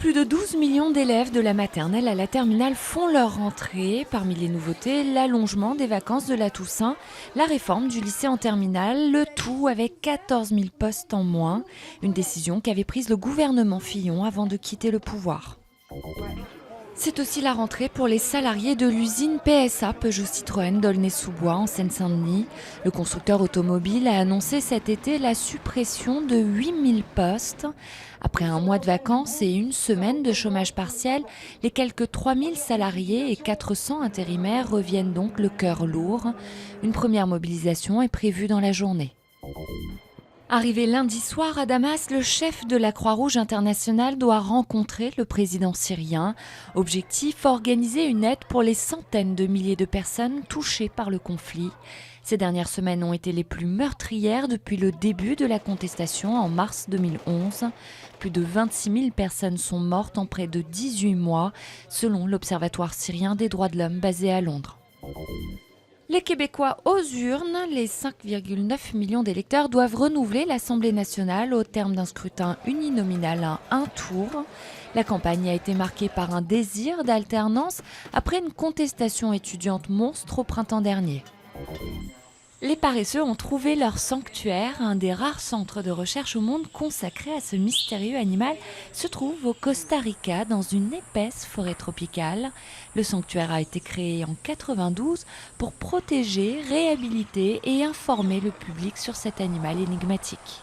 Plus de 12 millions d'élèves de la maternelle à la terminale font leur rentrée. Parmi les nouveautés, l'allongement des vacances de la Toussaint, la réforme du lycée en terminale, le tout avec 14 000 postes en moins. Une décision qu'avait prise le gouvernement Fillon avant de quitter le pouvoir. C'est aussi la rentrée pour les salariés de l'usine PSA Peugeot Citroën d'Aulnay-sous-Bois en Seine-Saint-Denis. Le constructeur automobile a annoncé cet été la suppression de 8000 postes. Après un mois de vacances et une semaine de chômage partiel, les quelques 3000 salariés et 400 intérimaires reviennent donc le cœur lourd. Une première mobilisation est prévue dans la journée. Arrivé lundi soir à Damas, le chef de la Croix-Rouge internationale doit rencontrer le président syrien. Objectif, organiser une aide pour les centaines de milliers de personnes touchées par le conflit. Ces dernières semaines ont été les plus meurtrières depuis le début de la contestation en mars 2011. Plus de 26 000 personnes sont mortes en près de 18 mois, selon l'Observatoire syrien des droits de l'homme basé à Londres. Les Québécois aux urnes, les 5,9 millions d'électeurs doivent renouveler l'Assemblée nationale au terme d'un scrutin uninominal à un tour. La campagne a été marquée par un désir d'alternance après une contestation étudiante monstre au printemps dernier. Les paresseux ont trouvé leur sanctuaire. Un des rares centres de recherche au monde consacré à ce mystérieux animal se trouve au Costa Rica, dans une épaisse forêt tropicale. Le sanctuaire a été créé en 92 pour protéger, réhabiliter et informer le public sur cet animal énigmatique.